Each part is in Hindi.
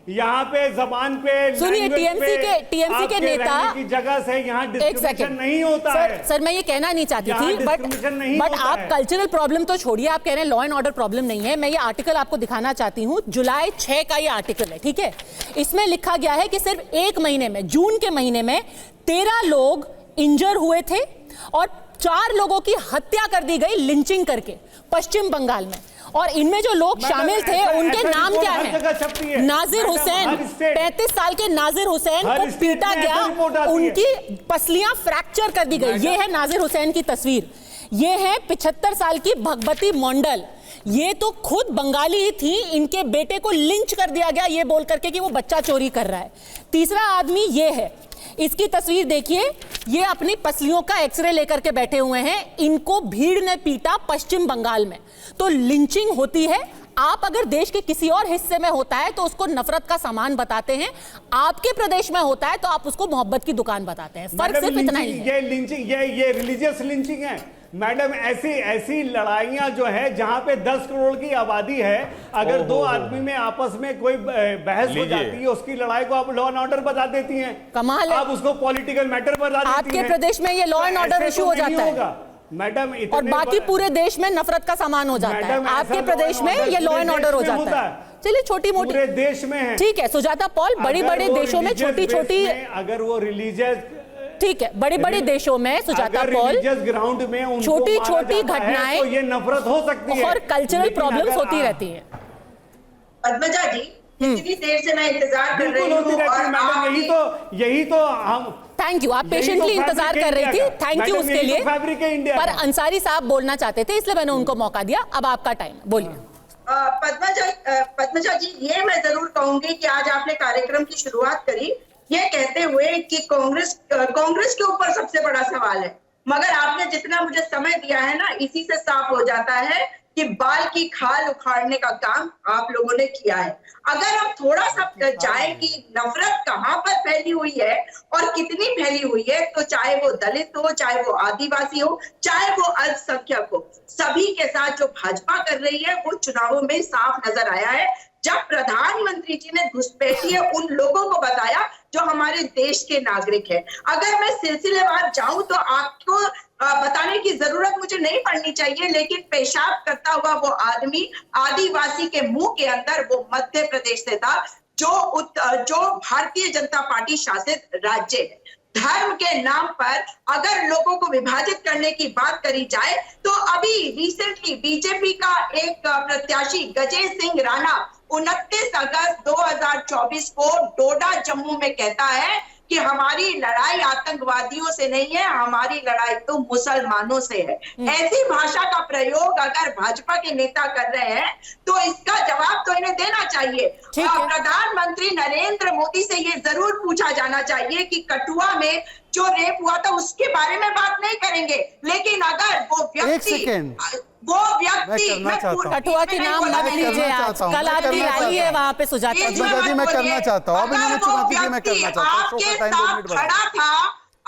यहाँ पे जबान पे सुनिए, टीएमसी के नेता की जगह से यहाँ डिस्क्रिमिनेशन नहीं होता है। सर मैं ये कहना नहीं चाहती थी, बट आप कल्चरल प्रॉब्लम तो छोड़िए, आप कह रहे हैं लॉ एंड ऑर्डर प्रॉब्लम नहीं है। मैं ये आर्टिकल आपको दिखाना चाहती हूँ, जुलाई 6 का ये आर्टिकल है, ठीक है। इसमें लिखा गया है कि सिर्फ एक महीने में, जून के महीने में 13 लोग इंजर हुए थे और 4 लोगों की हत्या कर दी गई लिंचिंग करके पश्चिम बंगाल में। और इनमें जो लोग शामिल थे उनके नाम क्या है? नाजिर हुसैन, 35 साल के नाजिर हुसैन को पीटा गया, उनकी पसलियां फ्रैक्चर कर दी गई। ये है नाजिर हुसैन की तस्वीर। ये है 75 साल की भगवती मंडल, ये तो खुद बंगाली ही थी, इनके बेटे को लिंच कर दिया गया ये बोल करके कि वो बच्चा चोरी कर रहा है। तीसरा आदमी ये है, इसकी तस्वीर देखिए, ये अपनी पसलियों का एक्सरे लेकर के बैठे हुए हैं। इनको भीड़ ने पीटा पश्चिम बंगाल में। तो लिंचिंग होती है, आप अगर देश के किसी और हिस्से में होता है तो उसको नफरत का सामान बताते हैं, आपके प्रदेश में होता है तो आप उसको मोहब्बत की दुकान बताते हैं। फर्क सिर्फ इतना ही है। ये लिंचिंग, ये रिलीजियस लिंचिंग है मैडम। ऐसी लड़ाइयां जो है जहां पे 10 करोड़ की आबादी है, अगर 2 आदमी में आपस में कोई बहस हो जाती है, उसकी लड़ाई को आप लॉ एंड ऑर्डर बता देती हैं। कमाल है। आप उसको पॉलिटिकल मैटर बता देती हैं। आपके प्रदेश में ये लॉ एंड ऑर्डर इशू हो जाता है मैडम, और बाकी पूरे देश में नफरत का सामान हो जाता है। आपके प्रदेश में ये लॉ एंड ऑर्डर हो जाता है। चलिए छोटी मोटी पूरे देश में है, ठीक है सुजाता पॉल। बड़ी बड़े देशों में छोटी छोटी, अगर वो रिलीजियस, ठीक है, बड़े बड़े देशों में सुजाता पॉल ग्राउंड में छोटी छोटी घटनाएं तो ये नफरत हो सकती है और कल्चरल प्रॉब्लम्स होती रहती है। पद्मजा जी, इतनी देर से मैं इंतजार कर रही हूँ, यही तो हम, थैंक यू, आप पेशेंटली इंतजार कर रही थी, थैंक यू उसके लिए। पर अंसारी साहब बोलना चाहते थे इसलिए मैंने उनको मौका दिया। अब आपका टाइम, बोलिए। पद्मजा जी, ये मैं जरूर कहूंगी कि आज आपने कार्यक्रम की शुरुआत करी ये कहते हुए कि कांग्रेस के ऊपर सबसे बड़ा सवाल है, मगर आपने जितना मुझे समय दिया है ना, इसी से साफ हो जाता है कि बाल की खाल उखाड़ने का काम आप लोगों ने किया है। अगर हम थोड़ा सा जाए कि नफरत कहां पर फैली हुई है और कितनी फैली हुई है, तो चाहे वो दलित हो, चाहे वो आदिवासी हो, चाहे वो अल्पसंख्यक हो, सभी के साथ जो भाजपा कर रही है वो चुनावों में साफ नजर आया है। जब प्रधानमंत्री जी ने घुसपैठिए उन लोगों को बताया जो हमारे देश के नागरिक हैं। अगर मैं सिलसिलेवार जाऊं तो आपको बताने की जरूरत मुझे नहीं पड़नी चाहिए, लेकिन पेशाब करता हुआ वो आदमी आदिवासी के मुंह के अंदर वो मध्य प्रदेश से था, जो भारतीय जनता पार्टी शासित राज्य है। धर्म के नाम पर अगर लोगों को विभाजित करने की बात करी जाए तो अभी रिसेंटली बीजेपी का एक प्रत्याशी गजेंद्र सिंह राणा 29 अगस्त 2024 को डोडा जम्मू में कहता है कि हमारी लड़ाई आतंकवादियों से नहीं है, हमारी लड़ाई तो मुसलमानों से है। ऐसी भाषा का प्रयोग अगर भाजपा के नेता कर रहे हैं तो इसका जवाब तो इन्हें देना चाहिए। प्रधानमंत्री नरेंद्र मोदी से ये जरूर पूछा जाना चाहिए कि कठुआ में जो रेप हुआ था उसके बारे में बात नहीं करेंगे, लेकिन अगर वो व्यक्ति कठुआ की नाम मत लीजिए, आज कल आपकी रैली है वहां पे सुजाता जी। मैं करना चाहता हूँ, अभी मैंने चुनौती दी, मैं करना चाहता हूँ।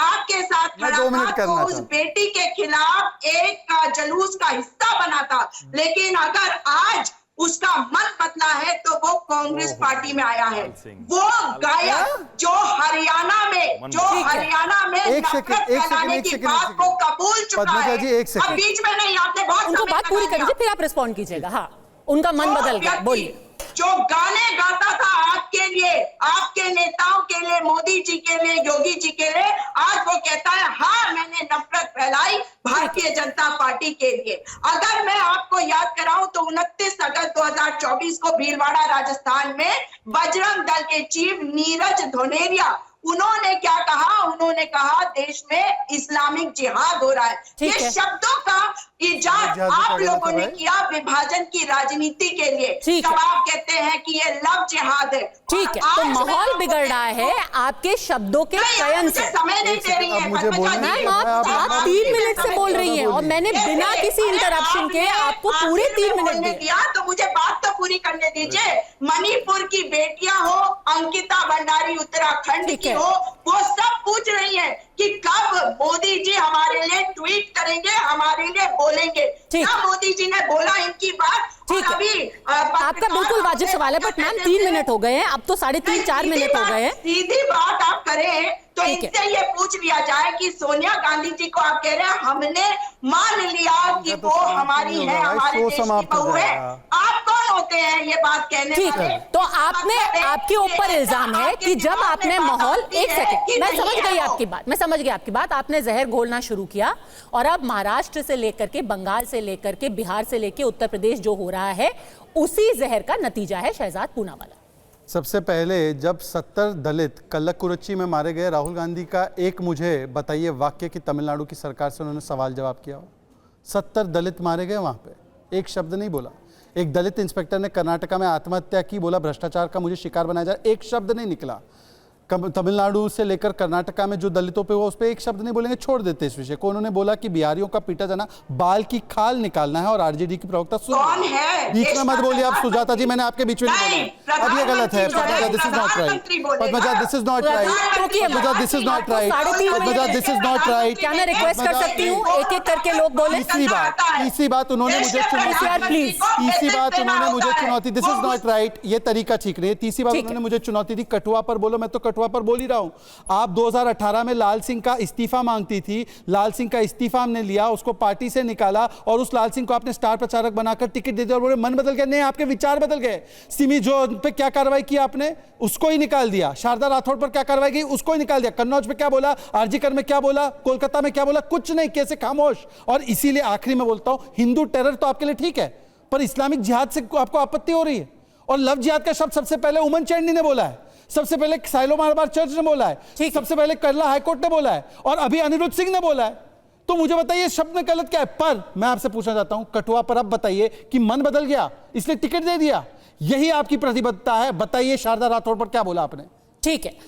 आपके साथ खड़ा था तो उस बेटी के खिलाफ एक जुलूस का हिस्सा बना था, लेकिन अगर आज उसका मन बदला है तो वो कांग्रेस पार्टी में आया है। वो गायक जो हरियाणा में नफरत फैलाने की बात को कबूल चुका है। अब बीच में नहीं, आपने बहुत उनको बात पूरी कर लीजिए फिर आप रिस्पॉन्ड कीजिएगा। हाँ, उनका मन बदल गया, बोलिए। जो गाने गाता था आपके लिए, आपके नेताओं के लिए, मोदी जी के लिए, योगी जी के लिए, आज वो कहता है हाँ मैंने नफरत फैलाई भारतीय जनता पार्टी के लिए। अगर मैं आपको याद कराऊं तो 29 अगस्त 2024 को भीलवाड़ा राजस्थान में बजरंग दल के चीफ नीरज धोनेरिया, उन्होंने क्या कहा? उन्होंने कहा देश में इस्लामिक जिहाद हो रहा है। ये शब्दों का इजाद आप लोगों ने किया विभाजन की राजनीति के लिए। जब आप कहते हैं कि ये लव जिहाद है, ठीक है, तो माहौल बिगड़ रहा है आपके शब्दों के चयन से। समय नहीं दे रही है मैम, आप 3 मिनट से बोल रही हैं और मैंने बिना किसी इंटरप्शन के आपको पूरे 3 मिनट दिया, तो मुझे बात तो पूरी करने दीजिए। मणिपुर की बेटियां हो, अंकिता भंडारी उत्तराखंड ठीक की है। हो, वो सब पूछ रही है कि कब मोदी जी हमारे लिए ट्वीट करेंगे, हमारे लिए बोलेंगे। ठीक। क्या मोदी जी ने बोला इनकी बात? ठीक और है। अभी आपका बिल्कुल वाजिब सवाल है, बट मैम 3 मिनट हो गए हैं, अब तो 3.5 4 मिनट हो गए हैं। सीधी बात आप करें तो ठीक है। इनसे ये पूछ लिया जाए कि सोनिया गांधी जी को आप कह रहे हैं हमने मान लिया कि इनका तो वो समाप्त हमारी नहीं है, होगा, हमारे शो देश की समाप्त हो बहू है। जाएगा। आप कौन होते हैं ये बात कहने ठीक वाले? है, तो आपने, आपके ऊपर इल्जाम है कि जब आपने माहौल, एक सेकंड, मैं समझ गई आपकी बात, मैं समझ गई आपकी बात। आपने जहर घोलना शुरू किया और अब महाराष्ट्र से लेकर के, बंगाल से लेकर के, बिहार से लेकर उत्तर प्रदेश जो हो रहा है, उसी जहर का नतीजा है शहजाद पूनावाला। सबसे पहले जब 70 दलित कल्लकुरच्ची में मारे गए, राहुल गांधी का एक मुझे बताइए वाक्य कि तमिलनाडु की सरकार से उन्होंने सवाल जवाब किया हो। 70 दलित मारे गए वहाँ पे, एक शब्द नहीं बोला। एक दलित इंस्पेक्टर ने कर्नाटका में आत्महत्या की, बोला भ्रष्टाचार का मुझे शिकार बनाया जाए, एक शब्द नहीं निकला। तमिलनाडु से लेकर कर्नाटका में जो दलितों पे हुआ उस पर एक शब्द नहीं बोलेंगे, छोड़ देते इस विषय को। उन्होंने बोला कि बिहारियों का पीटा जाना, बाल की खाल निकालना है। और आरजेडी की प्रवक्ता कौन है? बीच में मत बोलिए आप सुजाता जी, मैंने आपके बीच में नहीं बोला। अब ये गलत है Padmaja, this is not right. Padmaja, this is not right. Padmaja, this is not right. Padmaja, this is not right. क्या मैं रिक्वेस्ट कर सकती हूँ एक एक करके लोग बोले? तीसरी बात उन्होंने मुझे चुनौती, प्लीज। तीसरी बात उन्होंने मुझे चुनौती, दिस इज नॉट राइट, ये तरीका ठीक नहीं है। तीसरी बात उन्होंने मुझे चुनौती दी, कठुआ पर बोलो, मैं तो कठुआ पर बोल ही रहा हूं। आप 2018 में लाल सिंह का इस्तीफा मांगती थी, लाल सिंह का इस्तीफा हमने लिया, उसको पार्टी से निकाला और उस लाल सिंह को आपने स्टार प्रचारक बनाकर टिकट दे दिया और बोले मन बदल गया। नहीं, आपके विचार बदल गए। सिमी जो पे क्या कार्रवाई की आपने, उसको ही निकाल दिया। शारदा राठौड़ पर क्या कार्रवाई की, उसको ही निकाल दिया। कन्नौज पे क्या बोला, आरजीकर में क्या बोला, कोलकाता में क्या बोला, कुछ नहीं, कैसे खामोश। और इसीलिए आखिरी में बोलता हूं, हिंदू टेरर तो आपके लिए ठीक है, पर इस्लामिक जिहाद से आपको आपत्ति हो रही है। और लव जिहाद का शब्द सबसे पहले उमन चांडी ने बोला है, सबसे पहले साइलो मारबार चर्च ने बोला है, सबसे पहले केरला हाईकोर्ट ने बोला है, और अभी अनिरुद्ध सिंह ने बोला है। तो मुझे बताइए शब्द में गलत क्या है? पर मैं आपसे पूछना चाहता हूं, कठुआ पर अब बताइए कि मन बदल गया इसलिए टिकट दे दिया, यही आपकी प्रतिबद्धता है? बताइए शारदा राठौड़ पर क्या बोला आपने? ठीक है।